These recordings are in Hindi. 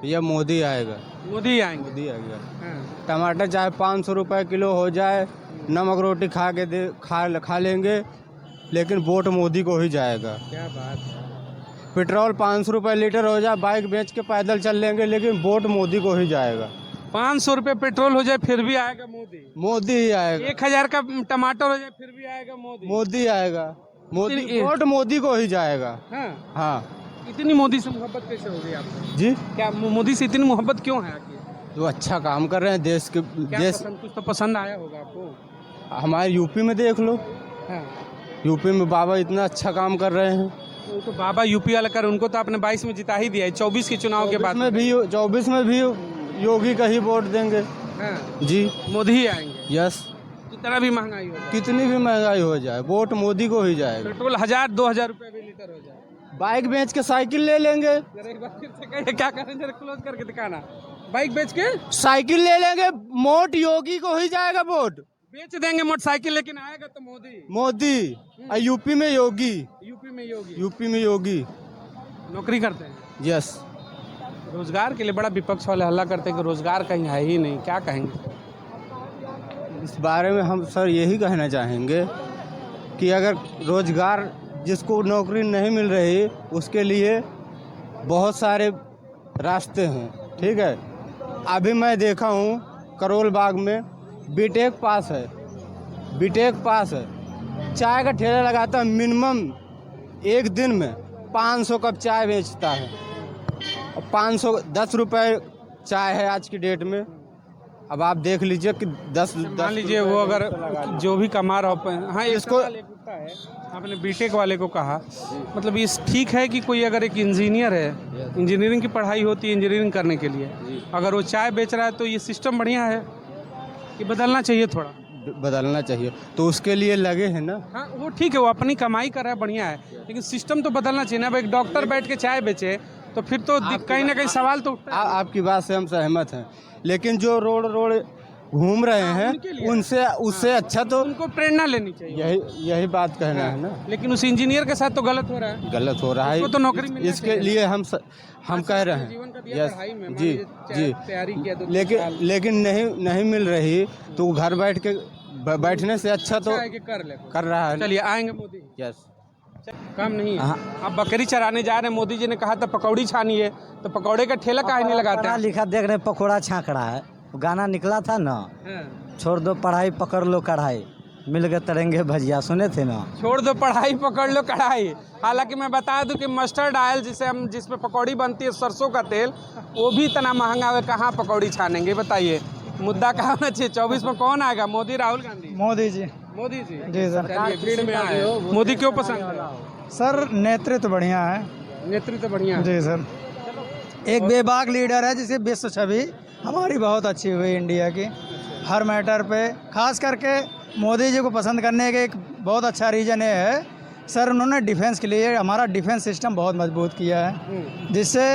भैया मोदी आएगा। मोदी आएंगे। मोदी आएगा। हाँ। टमाटर चाहे 500 रुपये किलो हो जाए, नमक रोटी खा लेंगे, लेकिन वोट मोदी को ही जाएगा। क्या बात है। पेट्रोल 500 रुपये लीटर हो जाए, बाइक बेच के पैदल चल लेंगे, लेकिन वोट मोदी को ही जाएगा। 500 रुपये पेट्रोल हो जाए फिर भी आएगा मोदी। मोदी ही आएगा। 1000 का टमाटर हो जाए फिर भी आएगा मोदी। मोदी आएगा। मोदी, इतनी- वोट मोदी को ही जाएगा। हाँ। हाँ इतनी मोदी से मोहब्बत कैसे हो गई आपको? जी, क्या मोदी से इतनी मोहब्बत क्यों है आपकी? जो अच्छा काम कर रहे हैं देश के, क्या देश पसंद, कुछ तो पसंद आया होगा आपको? हमारे यूपी में देख लो, हाँ। यूपी में बाबा इतना अच्छा काम कर रहे हैं। वो तो बाबा यूपी वाला कर, उनको तो आपने 22 में जिता ही दिया है, 24 के चुनाव के बाद। 24 में भी योगी का ही वोट देंगे। हाँ। जी, मोदी ही आएंगे। यस। कितना भी महंगाई हो जाए, कितनी भी महंगाई हो जाए, वोट मोदी को ही जाएगा। पेट्रोल 1000-2000 रुपये भी लीटर हो जाए। बाइक बेच के साइकिल ले लेंगे। जरा एक बार फिर से कहिए, क्या करें, जरा क्लोज करके दिखाना। बाइक बेच के साइकिल ले लेंगे, वोट योगी को ही जाएगा। वोट बेच देंगे मोटरसाइकिल, लेकिन आएगा तो मोदी। मोदी और यूपी में योगी। यूपी में योगी। यूपी में योगी। नौकरी करते हैं। यस। रोजगार के लिए बड़ा विपक्ष वाले हल्ला करते हैं कि रोजगार कहीं है ही नहीं, क्या कहेंगे? इस बारे में हम सर यही कहना चाहेंगे कि अगर रोजगार, जिसको नौकरी नहीं मिल रही, उसके लिए बहुत सारे रास्ते हैं। ठीक है, अभी मैं देखा हूँ करोल बाग में बीटेक पास है, चाय का ठेला लगाता है, मिनिमम एक दिन में 500 कप चाय बेचता है, और 510 रुपये चाय है आज की डेट में। अब आप देख लीजिए कि 10 मान लीजिए वो अगर जो भी कमा रहा हो, हाँ, इसको- सवाल एक उठता है, आपने बीटेक वाले को कहा, मतलब ये ठीक है कि कोई अगर एक इंजीनियर है, इंजीनियरिंग की पढ़ाई होती है इंजीनियरिंग करने के लिए, अगर वो चाय बेच रहा है तो ये सिस्टम बढ़िया है कि बदलना चाहिए थोड़ा? बदलना चाहिए, तो उसके लिए लगे हैं ना। हाँ, वो ठीक है, वो अपनी कमाई कर रहा है, बढ़िया है, लेकिन सिस्टम तो बदलना चाहिए ना। अब एक डॉक्टर बैठ के चाय बेचे तो फिर तो कहीं ना कहीं सवाल तो उठता है। आपकी बात से हम सहमत हैं, लेकिन जो रोड घूम रहे हैं उनके लिए। उनसे उससे अच्छा तो उनको प्रेरणा लेनी चाहिए। यही बात कहना है ना। लेकिन उस इंजीनियर के साथ तो गलत हो रहा है। गलत हो रहा है, उसको तो नौकरी मिलना इसके चाहिए। लिए हम कह रहे जीवन का हैं। दिया यस, पढ़ाई में, मान जी लीजिए जी तैयारी किया तो लेकिन नहीं मिल रही, तो घर बैठने से अच्छा तो है कि कर ले। कर रहा है। चलिए, आएंगे मोदी। यस। काम नहीं है। हाँ। आप बकरी चराने जा रहे हैं, मोदी जी ने कहा था पकौड़ी छानी है, तो पकौड़े का ठेला काहे नहीं लगाते पढ़ा हैं? लिखा देख रहे, पकोड़ा छाँक रहा है, गाना निकला था ना, हाँ। छोड़ दो पढ़ाई पकड़ लो कढ़ाई, मिल गए तरेंगे भजिया, सुने थे ना। छोड़ दो पढ़ाई पकड़ लो कढ़ाई। हालांकि मैं बता दूं कि मस्टर्ड ऑयल जिसमें पकौड़ी बनती है, सरसों का तेल, वो भी इतना महंगा है, कहाँ पकौड़ी छानेंगे बताइए? मुद्दा कहाँ होना चाहिए? 24 में कौन आएगा, मोदी राहुल गांधी? मोदी जी। मोदी जी। जी सर। चलिए, भीड़ में आए। मोदी क्यों पसंद है? सर नेतृत्व बढ़िया है। नेतृत्व बढ़िया है। जी सर। एक बेबाक लीडर है, जिसे विश्व छवि हमारी बहुत अच्छी हुई इंडिया की, हर मैटर पे। खास करके मोदी जी को पसंद करने के एक बहुत अच्छा रीज़न ये है सर, उन्होंने डिफेंस के लिए हमारा डिफेंस सिस्टम बहुत मजबूत किया है, जिससे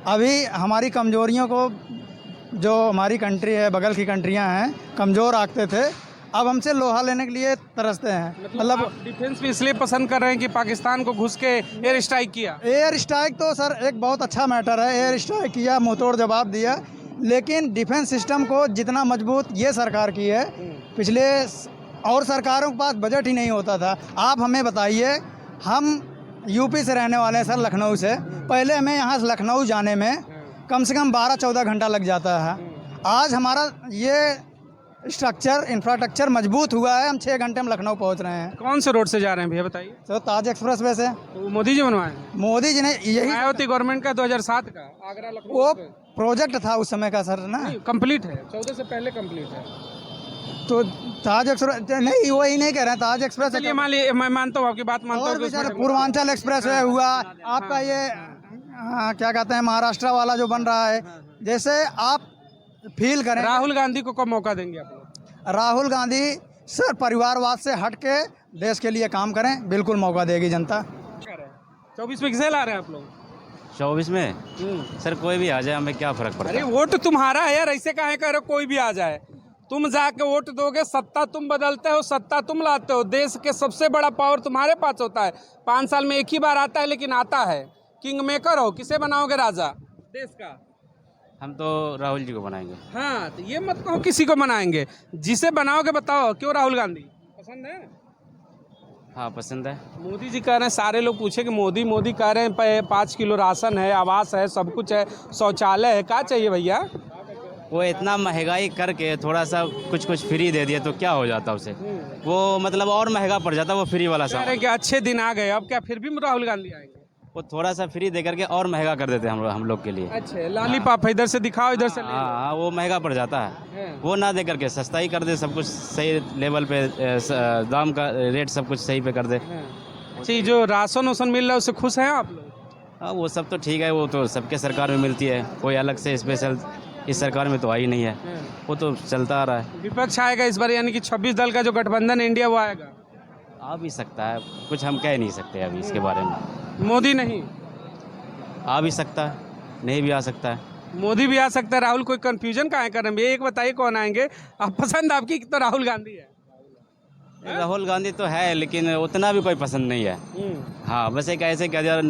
अभी हमारी कमजोरियों को, जो हमारी कंट्री है, बगल की कंट्रियां हैं, कमज़ोर आंकते थे, अब हमसे लोहा लेने के लिए तरसते हैं। मतलब आप डिफेंस भी इसलिए पसंद कर रहे हैं कि पाकिस्तान को घुस के एयर स्ट्राइक किया? एयर स्ट्राइक तो सर एक बहुत अच्छा मैटर है, एयर स्ट्राइक किया, मुंहतोड़ जवाब दिया, लेकिन डिफेंस सिस्टम को जितना मजबूत ये सरकार की है, पिछले और सरकारों के पास बजट ही नहीं होता था। आप हमें बताइए, हम यूपी से रहने वाले हैं सर, लखनऊ से। पहले हमें यहाँ से लखनऊ जाने में कम से कम 12-14 घंटा लग जाता है। आज हमारा ये इंफ्रास्ट्रक्चर मजबूत हुआ है, हम 6 घंटे में लखनऊ पहुँच रहे हैं। कौन से रोड से जा रहे हैं भैया बताइए? तो ताज एक्सप्रेस वे से तो वो मोदी जी बनवाए? मोदी जी ने यही, मायावती गवर्नमेंट का 2007 का आगरा लखनऊ वो प्रोजेक्ट था उस समय का सर ना, कंप्लीट है, 14 से पहले कंप्लीट है। तो ताज एक्सप्रेस नहीं, वही नहीं कह रहे हैं, ताज एक्सप्रेस। चलिए, मान लीजिए, मैं मानता हूँ आपकी बात, मानता और हूँ कि उसमें बेचारा पूर्वांचल एक्सप्रेस वे हुआ आपका, ये क्या कहते हैं, महाराष्ट्र वाला जो बन रहा है, जैसे आप फील करें। राहुल गांधी को कब मौका देंगे आप लोग? राहुल गांधी सर परिवारवाद से हट के देश के लिए काम करें, बिल्कुल मौका देगी जनता। 24 में किसे ला रहे हैं आप लोग? 24 में सर कोई भी आ जाए, हमें क्या फर्क पड़ता अरे है? वोट तुम्हारा है यार, ऐसे काहे कह रहे हो कोई भी आ जाए? तुम जाके वोट दोगे, सत्ता तुम बदलते हो, सत्ता तुम लाते हो, देश के सबसे बड़ा पावर तुम्हारे पास होता है। 5 साल में एक ही बार आता है, लेकिन आता है। किंग मेकर हो, किसे बनाओगे राजा देश का? हम तो राहुल जी को बनाएंगे। हाँ, तो ये मत कहो किसी को बनाएंगे, जिसे बनाओगे बताओ क्यों राहुल गांधी पसंद है? हाँ पसंद है। मोदी जी कह रहे हैं, सारे लोग पूछे कि मोदी मोदी कह रहे हैं 5 किलो राशन है, आवास है, सब कुछ है, शौचालय है, क्या चाहिए भैया? वो इतना महंगाई करके थोड़ा सा कुछ फ्री दे दिया तो क्या हो जाता उसे, वो मतलब और महंगा पड़ जाता वो फ्री वाला कह रहे सामान। हैं कि अच्छे दिन आ गए, अब क्या फिर भी राहुल गांधी आएंगे? वो थोड़ा सा फ्री दे करके और महंगा कर देते हैं हम लोग के लिए। अच्छा, लॉलीपॉप इधर से दिखाओ, इधर से ले लो। हाँ वो महंगा पड़ जाता है, हाँ। वो ना दे करके सस्ता ही कर दे, सब कुछ सही लेवल पे दाम का रेट सब कुछ सही पे कर दे। अच्छा, ये जो राशन वासन मिल रहा है उससे खुश हैं आप लोग? हाँ वो सब तो ठीक है, वो तो सबके सरकार में मिलती है, कोई अलग से स्पेशल इस सरकार में तो आई नहीं है, वो तो चलता आ रहा है। विपक्ष आएगा इस बार, यानी कि 26 दल का जो गठबंधन इंडिया वो आएगा? आ भी सकता है, कुछ हम कह नहीं सकते अभी इसके बारे में। मोदी नहीं? आ भी सकता है, नहीं भी आ सकता है। मोदी भी आ सकता है, राहुल, कोई कंफ्यूजन कहाँ है कर रहे हैं? एक बताइए कौन आएंगे? आप पसंद आपकी तो राहुल गांधी है। राहुल गांधी तो है लेकिन उतना भी कोई पसंद नहीं है। हाँ बस एक ऐसे कह दिया,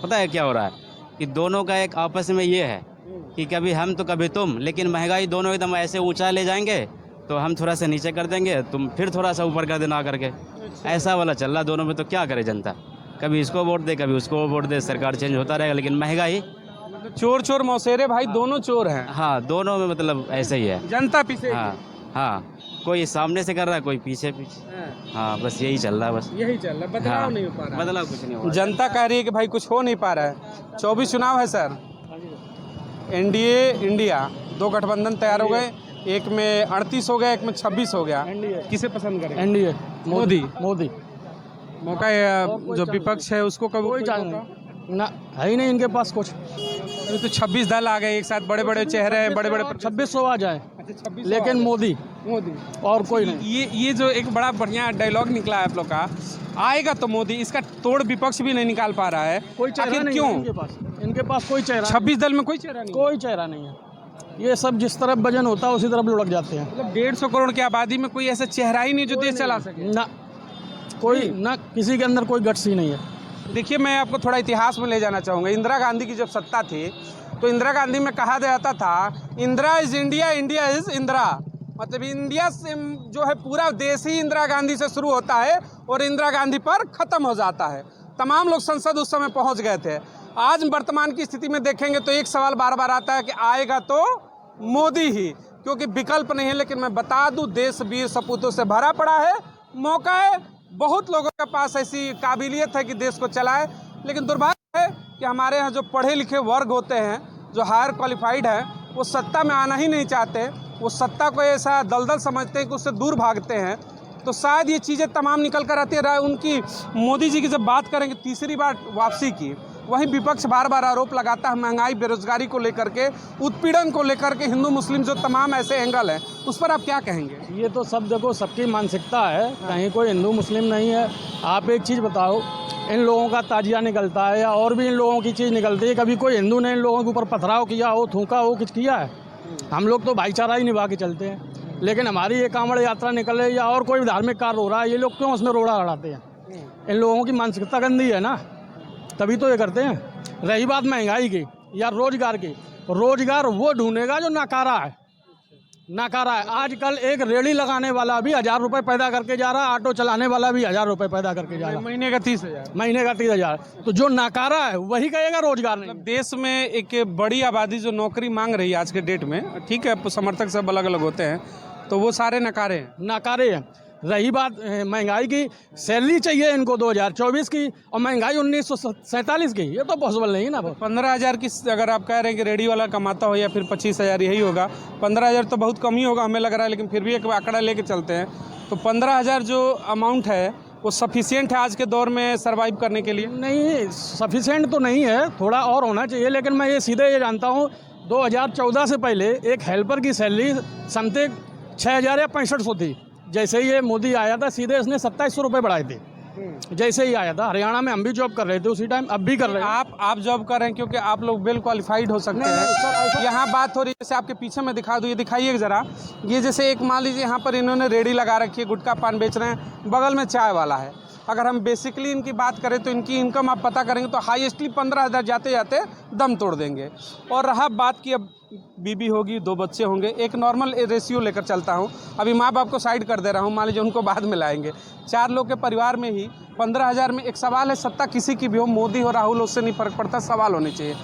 पता है क्या हो रहा है कि दोनों का एक आपस में ये है कि कभी हम तो कभी तुम, लेकिन महंगाई दोनों एकदम ऐसे ऊंचा ले जाएंगे तो हम थोड़ा सा नीचे कर देंगे, तुम फिर थोड़ा सा ऊपर कर देना करके, ऐसा वाला चल रहा दोनों में। तो क्या करे जनता, कभी इसको वोट दे कभी उसको वोट दे, सरकार चेंज होता रहेगा लेकिन महंगाई। चोर चोर मौसेरे भाई, दोनों चोर हैं। हाँ दोनों में मतलब ऐसे ही है। जनता पीछे। हाँ हाँ, कोई सामने से कर रहा है, कोई पीछे पीछे। हाँ बस यही चल रहा है, बस यही चल रहा है, बदलाव हाँ, नहीं हो पा रहा है। बदलाव कुछ नहीं हो। जनता कह रही है कि भाई कुछ हो नहीं पा रहा है। 24 चुनाव है सर, एनडीए इंडिया, 2 गठबंधन तैयार हो गए, एक में 38 हो गया, एक में 26 हो गया। किसे पसंद करें? एनडीए मोदी। मोदी मौका जो विपक्ष है उसको कभी कोई चांस नहीं, ना है ही नहीं इनके पास कुछ। अभी तो 26 दल आ गए एक साथ, बड़े बड़े चेहरे हैं, बड़े बड़े। 2600 आ जाए, अच्छा, 26 लेकिन मोदी और कोई नहीं। ये जो एक बड़ा बढ़िया डायलॉग निकला है आप लोग का, आएगा तो मोदी, इसका तोड़ विपक्ष भी नहीं निकाल पा रहा है। कोई चेहरा आखिर नहीं क्यों? है इनके पास कोई चेहरा 26 दल में कोई चेहरा नहीं, कोई चेहरा नहीं है। ये सब जिस तरफ वजन होता है उसी तरफ लुढ़क जाते हैं। मतलब 150 करोड़ की आबादी में कोई ऐसा चेहरा ही नहीं जो देश चला सके। ना कोई, ना किसी के अंदर कोई गट्स ही नहीं है। देखिए, मैं आपको थोड़ा इतिहास में ले जाना चाहूँगा। इंदिरा गांधी की जब सत्ता थी तो इंदिरा गांधी में कहा जाता था Indira is India, India is Indira. मतलब इंडिया से जो है पूरा देश ही इंदिरा गांधी से शुरू होता है और इंदिरा गांधी पर ख़त्म हो जाता है। तमाम लोग संसद उस समय पहुंच गए थे। आज वर्तमान की स्थिति में देखेंगे तो एक सवाल बार बार आता है कि आएगा तो मोदी ही, क्योंकि विकल्प नहीं है। लेकिन मैं बता दूं, देश वीर सपूतों से भरा पड़ा है, मौका है, बहुत लोगों के पास ऐसी काबिलियत है कि देश को चलाए। लेकिन दुर्भाग्य है कि हमारे यहाँ जो पढ़े लिखे वर्ग होते हैं, जो हायर क्वालिफाइड है, वो सत्ता में आना ही नहीं चाहते। वो सत्ता को ऐसा दलदल समझते हैं कि उससे दूर भागते हैं। तो शायद ये चीज़ें तमाम निकल कर आती है। उनकी मोदी जी की जब बात करेंगे तीसरी बार वापसी की, वहीं विपक्ष बार बार आरोप लगाता है महंगाई, बेरोजगारी को लेकर के, उत्पीड़न को लेकर के, हिंदू मुस्लिम जो तमाम ऐसे एंगल हैं, उस पर आप क्या कहेंगे? ये तो सब देखो, सबकी मानसिकता है, कहीं कोई हिंदू मुस्लिम नहीं है। आप एक चीज़ बताओ, इन लोगों का ताजिया निकलता है या और भी इन लोगों की चीज़ निकलती है, कभी कोई हिंदू ने इन लोगों के ऊपर पथराव किया हो, थूका हो, कुछ किया है? हम लोग तो भाईचारा ही निभा के चलते हैं। लेकिन हमारी ये कांवड़ यात्रा निकले या और कोई धार्मिक कार्य हो रहा है, ये लोग क्यों उसमें रोड़ा लड़ाते हैं? इन लोगों की मानसिकता गंदी है ना, तभी तो ये करते हैं। रही बात महंगाई की या रोजगार की, रोजगार वो ढूंढेगा जो नाकारा है। नाकारा है। आजकल एक रेड़ी लगाने वाला भी 1000 रुपये पैदा करके जा रहा है, ऑटो चलाने वाला भी 1000 रुपये पैदा करके जा रहा है। महीने का 30,000। महीने का 30,000। तो जो नाकारा है वही कहेगा रोजगार नहीं। देश में एक बड़ी आबादी जो नौकरी मांग रही है आज के डेट में, ठीक है, समर्थक सब अलग अलग होते हैं, तो वो सारे नकारे हैं। नाकारे हैं। रही बात महंगाई की, सैलरी चाहिए इनको 2024 की और महंगाई 1947 की, ये तो पॉसिबल नहीं है ना। 15,000 की अगर आप कह रहे हैं कि रेडी वाला कमाता हो या फिर 25,000, यही होगा। 15,000 तो बहुत कम ही होगा हमें लग रहा है, लेकिन फिर भी एक आंकड़ा लेके चलते हैं तो 15,000 जो अमाउंट है वो सफिशिएंट है आज के दौर में सर्वाइव करने के लिए? नहीं, सफिशिएंट तो नहीं है, थोड़ा और होना चाहिए। लेकिन मैं ये सीधे ये जानता हूँ, 2014 से पहले एक हेल्पर की सैलरी समथिंग 6,000 या 6500 थी। जैसे ही ये मोदी आया था, सीधे इसने 2700 रुपये बढ़ाए थे। जैसे ही आया था, हरियाणा में हम भी जॉब कर रहे थे उसी टाइम, अब भी कर रहे हैं। आप जॉब कर रहे हैं क्योंकि आप लोग वेल क्वालिफाइड हो सकते हैं। यहाँ बात हो रही है, जैसे आपके पीछे मैं दिखा दूँ, ये दिखाइए ज़रा। ये जैसे एक मान लीजिए यहाँ पर इन्होंने रेडी लगा रखी है, गुटखा पान बेच रहे हैं, बगल में चाय वाला है। अगर हम बेसिकली इनकी बात करें तो इनकी इनकम आप पता करेंगे तो हाईएस्टली 15,000 जाते जाते दम तोड़ देंगे। और रहा बात की, अब बीबी होगी, 2 बच्चे होंगे, एक नॉर्मल रेशियो लेकर चलता हूँ। अभी माँ बाप को साइड कर दे रहा हूँ, मान लीजिए उनको बाद में लाएंगे। 4 लोग के परिवार में ही 15,000 में एक सवाल है, सत्ता किसी की भी हो, मोदी हो राहुल, उससे नहीं फ़र्क पड़ता, सवाल होने चाहिए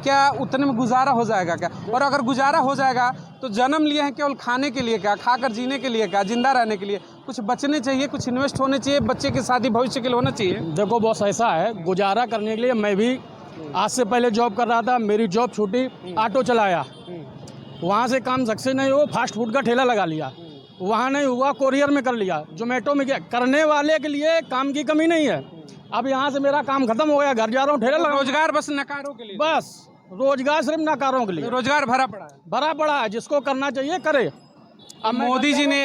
क्या उतने में गुजारा हो जाएगा क्या? और अगर गुजारा हो जाएगा तो जन्म लिए हैं केवल खाने के लिए क्या, खाकर जीने के लिए क्या, जिंदा रहने के लिए? कुछ बचने चाहिए, कुछ इन्वेस्ट होने चाहिए, बच्चे की शादी भविष्य के लिए होना चाहिए। देखो बॉस, ऐसा है, गुजारा करने के लिए मैं भी आज से पहले जॉब कर रहा था, मेरी जॉब छूटी, ऑटो चलाया, वहाँ से काम सक्सेस नहीं हुआ, फास्ट फूड का ठेला लगा लिया, वहाँ नहीं हुआ, कोरियर में कर लिया, जोमेटो में किया। करने वाले के लिए काम की कमी नहीं है। अब यहाँ से मेरा काम खत्म हो गया, घर जा रहा हूँ, ठेला लगा। रोजगार बस नकारों के लिए, बस रोजगार सिर्फ नकारों के लिए, रोजगार भरा पड़ा है, भरा पड़ा है, जिसको करना चाहिए करे। अब मोदी जी ने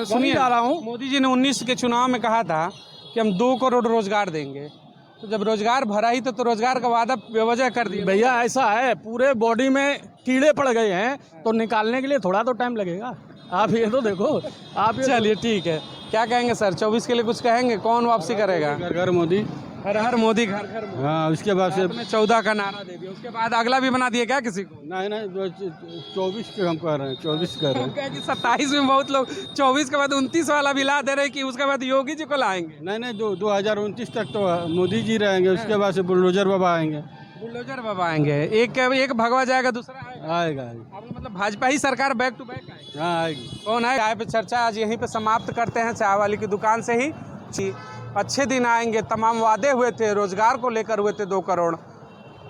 सुनिए, जा रहा हूँ, मोदी जी ने 19 के चुनाव में कहा था कि हम 2 करोड़ रोजगार देंगे। तो जब रोजगार भरा ही तो रोजगार का वादा बेवजह कर दिया। भैया ऐसा है, पूरे बॉडी में कीड़े पड़ गए हैं, तो निकालने के लिए थोड़ा तो टाइम लगेगा। आप ये तो देखो, आप चलिए ठीक है, क्या कहेंगे सर? 24 के लिए कुछ कहेंगे? कौन वापसी करेगा? घर घर मोदी, हर हर मोदी, घर घर मोदी। हाँ, उसके बाद से 14 का नारा दे दिया, उसके बाद अगला भी बना दिया क्या किसी को? नहीं 24 के हम कर रहे हैं, 24 कर रहे हैं। क्या कि 27 में बहुत लोग 24 के बाद 29 वाला भी ला दे रहे कि उसके बाद योगी जी को लाएंगे। नहीं 2029 तक तो मोदी जी रहेंगे, उसके बाद से बुलडोजर बाबा आएंगे। बुलडोजर बाबा आएंगे, एक भगवा जाएगा, दूसरा आएगा। आपने मतलब भाजपा ही सरकार बैक टू बैक आएगी? हाँ आएगी। कौन है? चाय पे चर्चा आज यहीं पे समाप्त करते हैं, चाय वाली की दुकान से ही। अच्छे दिन आएंगे, तमाम वादे हुए थे, रोजगार को लेकर हुए थे 2 करोड़।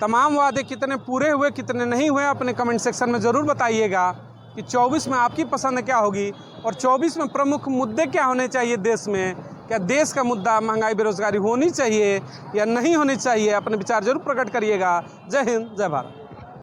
तमाम वादे कितने पूरे हुए, कितने नहीं हुए, अपने कमेंट सेक्शन में ज़रूर बताइएगा कि 24 में आपकी पसंद क्या होगी और 24 में प्रमुख मुद्दे क्या होने चाहिए देश में। क्या देश का मुद्दा महंगाई बेरोजगारी होनी चाहिए या नहीं होनी चाहिए? अपने विचार जरूर प्रकट करिएगा। जय हिंद, जय भारत।